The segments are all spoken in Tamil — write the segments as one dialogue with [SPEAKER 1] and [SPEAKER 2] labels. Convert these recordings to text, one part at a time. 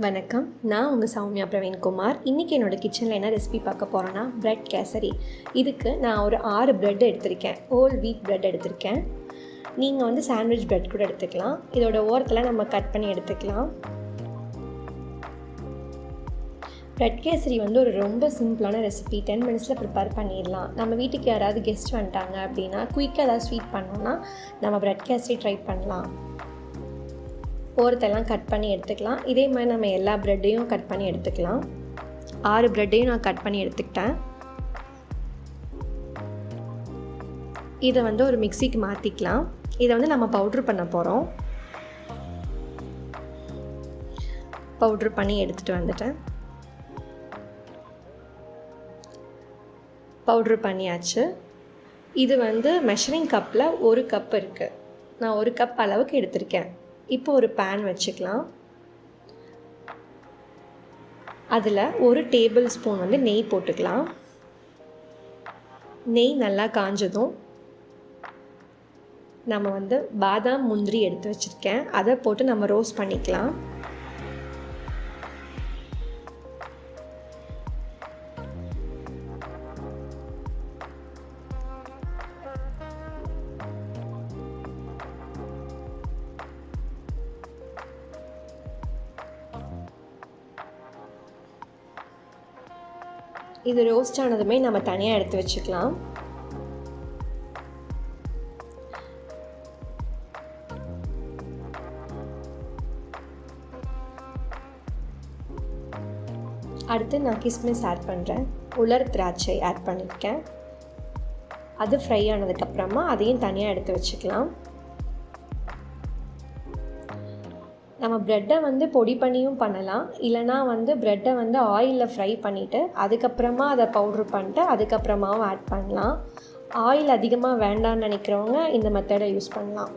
[SPEAKER 1] வணக்கம், நான் உங்கள் சௌமியா பிரவீன்குமார். இன்றைக்கி என்னோடய கிச்சனில் என்ன ரெசிபி பார்க்க போகிறேன்னா பிரெட் கேசரி. இதுக்கு நான் ஒரு 6 பிரெட் எடுத்திருக்கேன். ஹோல் வீட் பிரெட் எடுத்திருக்கேன். நீங்கள் வந்து சாண்ட்விச் பிரெட் கூட எடுத்துக்கலாம். இதோட ஓரத்தில் நம்ம கட் பண்ணி எடுத்துக்கலாம். பிரெட் கேசரி வந்து ஒரு ரொம்ப சிம்பிளான ரெசிபி. 10 மினிட்ஸில் ப்ரிப்பேர் பண்ணிடலாம். நம்ம வீட்டுக்கு யாராவது கெஸ்ட் வந்துட்டாங்க அப்படின்னா குயிக்காக ஏதாவது ஸ்வீட் பண்ணோன்னா நம்ம பிரெட் கேசரி ட்ரை பண்ணலாம். ஓரத்தெல்லாம் கட் பண்ணி எடுத்துக்கலாம். இதே மாதிரி நம்ம எல்லா ப்ரெட்டையும் கட் பண்ணி எடுத்துக்கலாம். 6 ப்ரெட்டையும் நான் கட் பண்ணி எடுத்துக்கிட்டேன். இதை வந்து ஒரு மிக்சிக்கு மாற்றிக்கலாம். இதை வந்து நம்ம பவுட்ரு பண்ண போகிறோம். பவுட்ரு பண்ணி எடுத்துகிட்டு வந்துட்டேன். பவுட்ரு பண்ணியாச்சு. இது வந்து மெஷரிங் கப்பில் 1 கப் இருக்குது. நான் 1 கப் அளவுக்கு எடுத்திருக்கேன். இப்போ ஒரு பேன் வச்சுக்கலாம். அதில் 1 டேபிள் ஸ்பூன் வந்து நெய் போட்டுக்கலாம். நெய் நல்லா காஞ்சதும் நம்ம வந்து பாதாம் முந்திரி எடுத்து வச்சுருக்கேன். அதை போட்டு நம்ம ரோஸ்ட் பண்ணிக்கலாம். இது ரோஸ்ட் ஆனதுமே நம்ம தனியாக எடுத்து வச்சுக்கலாம். அடுத்து நான் கிஸ்மிஸ் ஆட் பண்ணுறேன். உலர் திராட்சை ஆட் பண்ணியிருக்கேன். அது ஃப்ரை ஆனதுக்கப்புறமா அதையும் தனியாக எடுத்து வச்சுக்கலாம். நம்ம ப்ரெட்டை வந்து பொடி பண்ணியும் பண்ணலாம். இல்லைனா வந்து ப்ரெட்டை வந்து ஆயிலில் ஃப்ரை பண்ணிவிட்டு அதுக்கப்புறமா அதை பவுட்ரு பண்ணிட்டு அதுக்கப்புறமாவும் ஆட் பண்ணலாம். ஆயில் அதிகமாக வேண்டான்னு நினைக்கிறவங்க இந்த மெத்தடை யூஸ் பண்ணலாம்.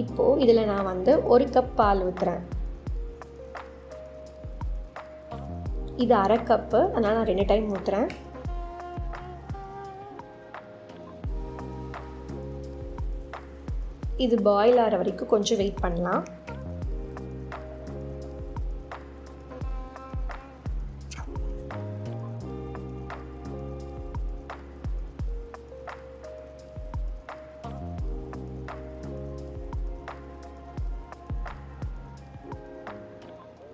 [SPEAKER 1] இப்போது இதில் நான் வந்து 1 கப் பால் ஊற்றுறேன். இது அரை கப்பு, அதனால் நான் 2 டைம் ஊற்றுறேன். இது பாயில் ஆகிற வரைக்கும் கொஞ்சம் வெயிட் பண்ணலாம்.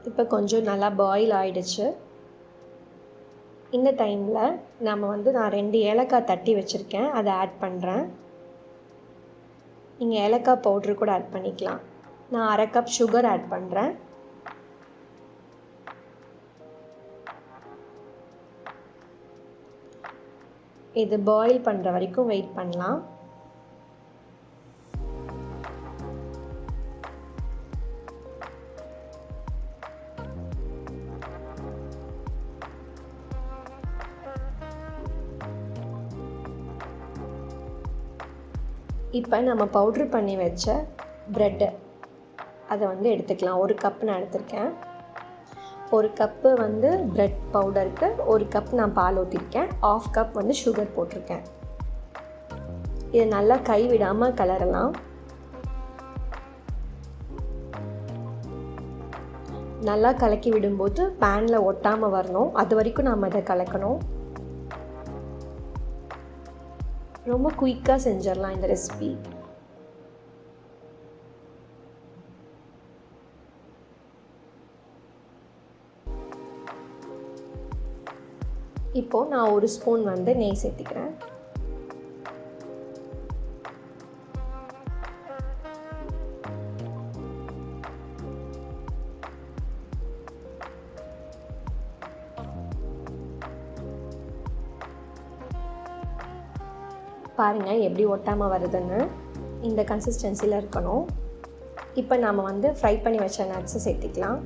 [SPEAKER 1] இப்போ கொஞ்சம் நல்லா பாயில் ஆகிடுச்சு. இந்த டைமில் நம்ம வந்து நான் 2 ஏலக்காய் தட்டி வச்சுருக்கேன், அதை ஆட் பண்ணுறேன். நீங்கள் ஏலக்காய் பவுட்ரு கூட ஆட் பண்ணிக்கலாம். நான் அரை கப் சுகர் ஆட் பண்ணுறேன். இது பாயில் பண்ணுற வரைக்கும் வெயிட் பண்ணலாம். இப்போ நம்ம பவுட்ரு பண்ணி வச்ச ப்ரெட்டு அதை வந்து எடுத்துக்கலாம். 1 கப் நான் எடுத்திருக்கேன். 1 கப்பு வந்து ப்ரெட் பவுடருக்கு 1 கப் நான் பால் ஊற்றிருக்கேன். 1/2 கப் வந்து சுகர் போட்டிருக்கேன். இதை நல்லா கைவிடாமல் கலரலாம். நல்லா கலக்கி விடும்போது பேனில் ஒட்டாமல் வரணும். அது வரைக்கும் நம்ம இதை கலக்கணும். ரொம்ப குயிக்காக செஞ்சிடலாம் இந்த ரெசிபி. இப்போது நான் 1 ஸ்பூன் வந்து நெய் சேர்த்துக்கிறேன். பாருங்கள் எப்படி ஒட்டாமல் வருதுன்னு. இந்த கன்சிஸ்டன்சியில் இருக்கணும். இப்போ நாம் வந்து ஃப்ரை பண்ணி வச்ச நட்ஸை சேர்த்திக்கலாம்.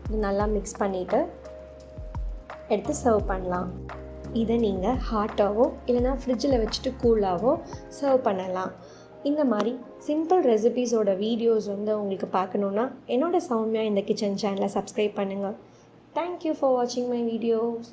[SPEAKER 1] இது நல்லா மிக்ஸ் பண்ணிவிட்டு எடுத்து சர்வ் பண்ணலாம். இதை நீங்கள் ஹாட்டாவோ இல்லைனா ஃப்ரிட்ஜில் வச்சுட்டு கூலாகவோ சர்வ் பண்ணலாம். இந்த மாதிரி சிம்பிள் ரெசிபீஸோட வீடியோஸ் வந்து உங்களுக்கு பார்க்கணுன்னா என்னோட சௌமியா இந்த கிச்சன் சேனலை சப்ஸ்கிரைப் பண்ணுங்கள். தேங்க்யூ ஃபார் வாட்சிங் மை வீடியோஸ்.